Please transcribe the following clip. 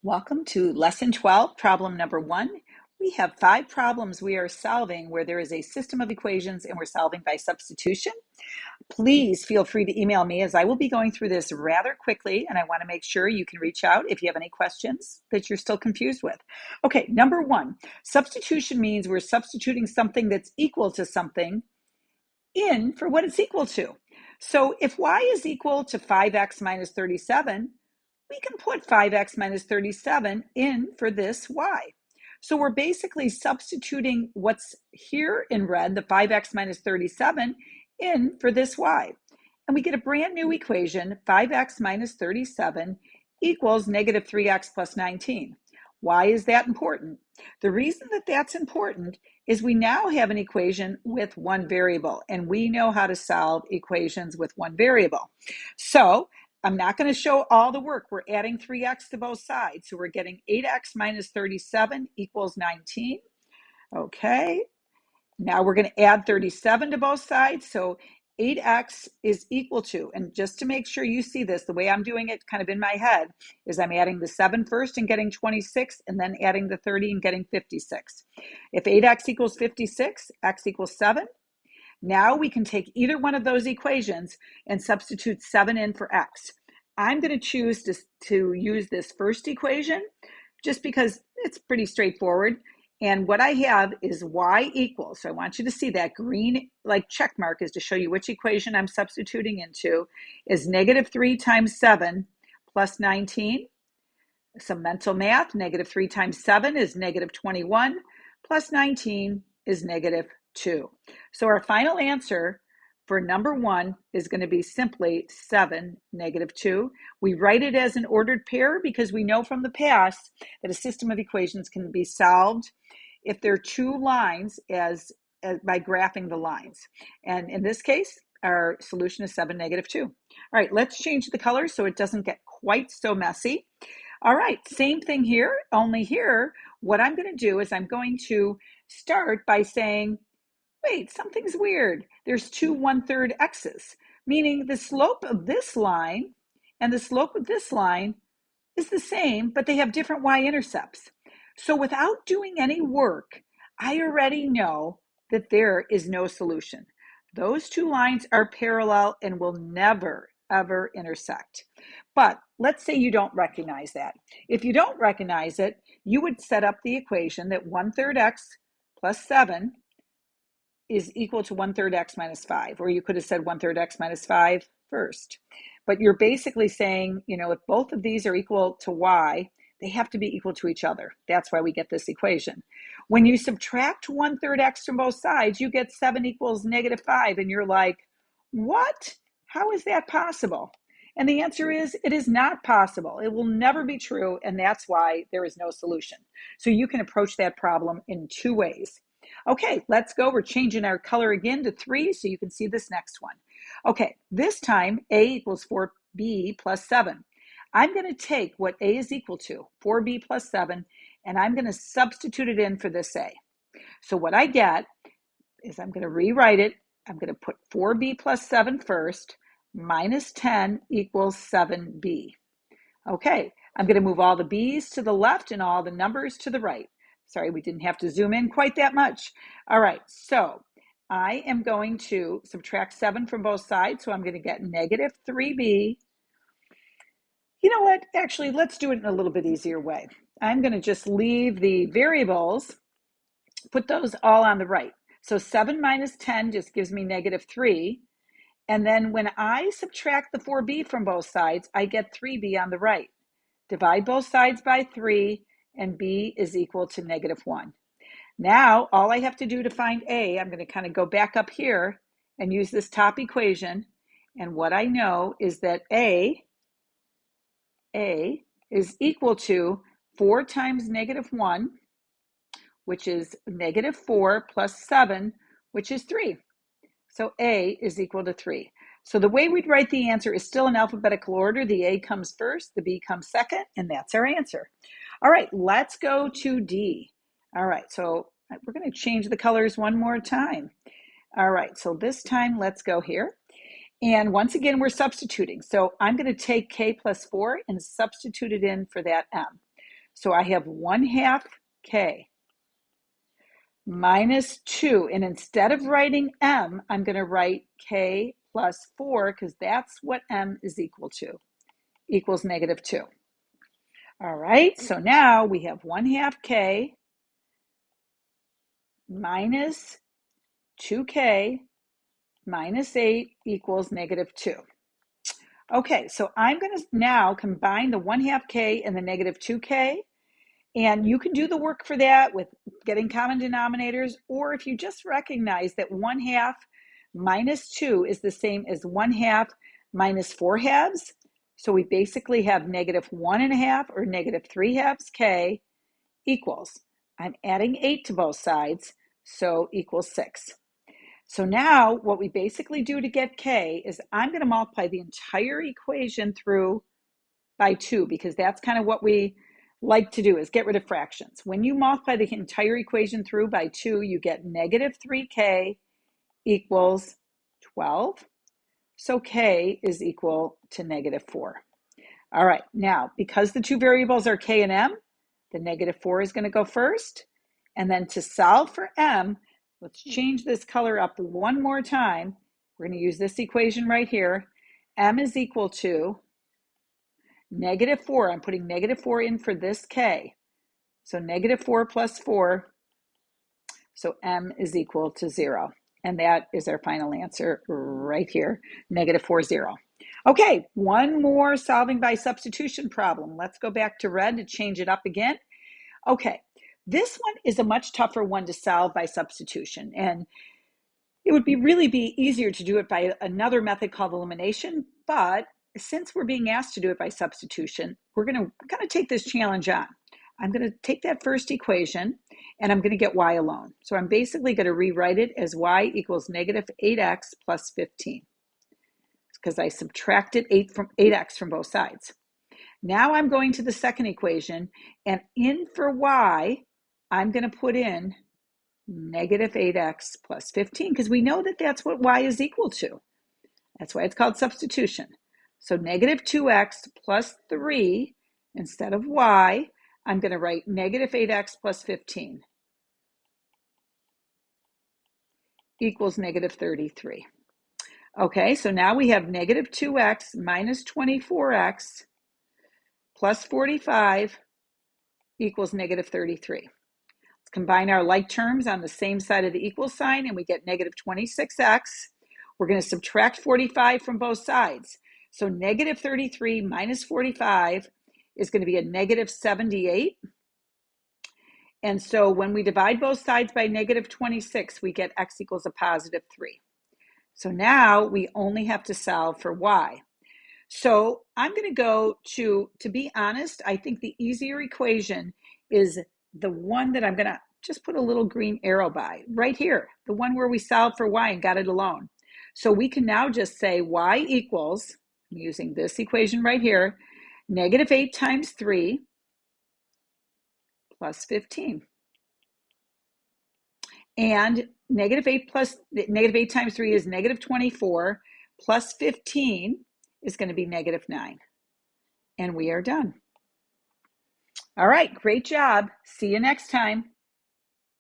Welcome to Lesson 12, problem number 1. We have 5 problems we are solving where there is a system of equations and we're solving by substitution. Please feel free to email me as I will be going through this rather quickly, and I want to make sure you can reach out if you have any questions that you're still confused with. Okay, number 1, substitution means we're substituting something that's equal to something in for what it's equal to. So if y is equal to 5x minus 37, we can put 5x minus 37 in for this y. So we're basically substituting what's here in red, the 5x minus 37, in for this y. And we get a brand new equation, 5x minus 37 equals negative 3x plus 19. Why is that important? The reason that that's important is we now have an equation with one variable, and we know how to solve equations with one variable. So I'm not going to show all the work. We're adding 3x to both sides. So we're getting 8x minus 37 equals 19. Okay. Now we're going to add 37 to both sides. So 8x is equal to, and just to make sure you see this, the way I'm doing it kind of in my head is I'm adding the 7 first and getting 26, and then adding the 30 and getting 56. If 8x equals 56, x equals 7. Now we can take either one of those equations and substitute 7 in for x. I'm going to choose to use this first equation just because it's pretty straightforward. And what I have is y equals, so I want you to see that green like check mark is to show you which equation I'm substituting into, is negative 3 times 7 plus 19. Some mental math, negative 3 times 7 is negative 21, plus 19 is negative 2. So our final answer for number 1 is going to be simply 7, negative 2. We write it as an ordered pair because we know from the past that a system of equations can be solved if there are two lines by graphing the lines. And in this case, our solution is 7, negative 2. All right, let's change the color so it doesn't get quite so messy. All right, same thing here, only here, what I'm going to do is I'm going to start by saying, wait, something's weird. There's two 1/3 x's, meaning the slope of this line and the slope of this line is the same, but they have different y-intercepts. So without doing any work, I already know that there is no solution. Those two lines are parallel and will never, ever intersect. But let's say you don't recognize that. If you don't recognize it, you would set up the equation that 1/3 x plus 7 is equal to 1/3 x minus 5, or you could have said 1/3 x minus 5 first. But you're basically saying, if both of these are equal to y, they have to be equal to each other. That's why we get this equation. When you subtract 1/3 x from both sides, you get 7 equals negative 5, and you're like, what? How is that possible? And the answer is, it is not possible. It will never be true, and that's why there is no solution. So you can approach that problem in two ways. Okay, let's go. We're changing our color again to 3 so you can see this next one. Okay, this time a equals 4b plus 7. I'm going to take what a is equal to, 4b plus 7, and I'm going to substitute it in for this a. So what I get is I'm going to rewrite it. I'm going to put 4b plus 7 first, minus 10 equals 7b. Okay, I'm going to move all the b's to the left and all the numbers to the right. Sorry, we didn't have to zoom in quite that much. All right, so I am going to subtract 7 from both sides, so I'm going to get negative 3b. You know what? Actually, let's do it in a little bit easier way. I'm going to just leave the variables, put those all on the right. So 7 minus 10 just gives me negative 3. And then when I subtract the 4b from both sides, I get 3b on the right. Divide both sides by 3, and b is equal to negative 1. Now, all I have to do to find a, I'm going to kind of go back up here and use this top equation. And what I know is that a is equal to 4 times negative 1, which is negative 4, plus 7, which is 3. So a is equal to 3. So the way we'd write the answer is still in alphabetical order. The a comes first, the b comes second, and that's our answer. All right, let's go to D. All right, so we're going to change the colors one more time. All right, so this time let's go here. And once again, we're substituting. So I'm going to take k plus 4 and substitute it in for that m. So I have 1/2 k minus 2. And instead of writing m, I'm going to write k plus 4 because that's what m is equal to, equals -2. All right, so now we have 1/2 k minus 2k minus 8 equals -2. Okay, so I'm going to now combine the 1/2 k and the -2k. And you can do the work for that with getting common denominators, or if you just recognize that 1/2 minus 2 is the same as 1/2 minus 4/2. So we basically have -1.5 or -3/2 k equals, I'm adding 8 to both sides, so equals 6. So now what we basically do to get k is I'm going to multiply the entire equation through by 2 because that's kind of what we like to do is get rid of fractions. When you multiply the entire equation through by 2, you get -3k equals 12. So k is equal to -4. All right, now because the two variables are k and m, the -4 is going to go first. And then to solve for m, let's change this color up one more time. We're going to use this equation right here. M is equal to -4. I'm putting -4 in for this k. So -4 plus 4. So m is equal to 0. And that is our final answer right here, -4, 0. Okay, one more solving by substitution problem. Let's go back to red to change it up again. Okay, this one is a much tougher one to solve by substitution. And it would really be easier to do it by another method called elimination. But since we're being asked to do it by substitution, we're going to kind of take this challenge on. I'm going to take that first equation and I'm going to get y alone. So I'm basically going to rewrite it as y equals -8x plus 15 because I subtracted 8x from both sides. Now I'm going to the second equation, and in for y, I'm going to put in -8x plus 15 because we know that that's what y is equal to. That's why it's called substitution. So -2x plus 3 instead of y, I'm going to write -8x plus 15 equals -33. Okay, so now we have -2x minus 24x plus 45 equals -33. Let's combine our like terms on the same side of the equal sign and we get -26x. We're going to subtract 45 from both sides. So -33 minus 45 is going to be a -78. And so when we divide both sides by -26, we get x equals a +3. So now we only have to solve for y. So I'm going to go to be honest, I think the easier equation is the one that I'm going to just put a little green arrow by right here, the one where we solved for y and got it alone. So we can now just say y equals, I'm using this equation right here, -8 times 3 plus 15. And -8 times 3 is -24 plus 15 is going to be -9. And we are done. All right, great job. See you next time.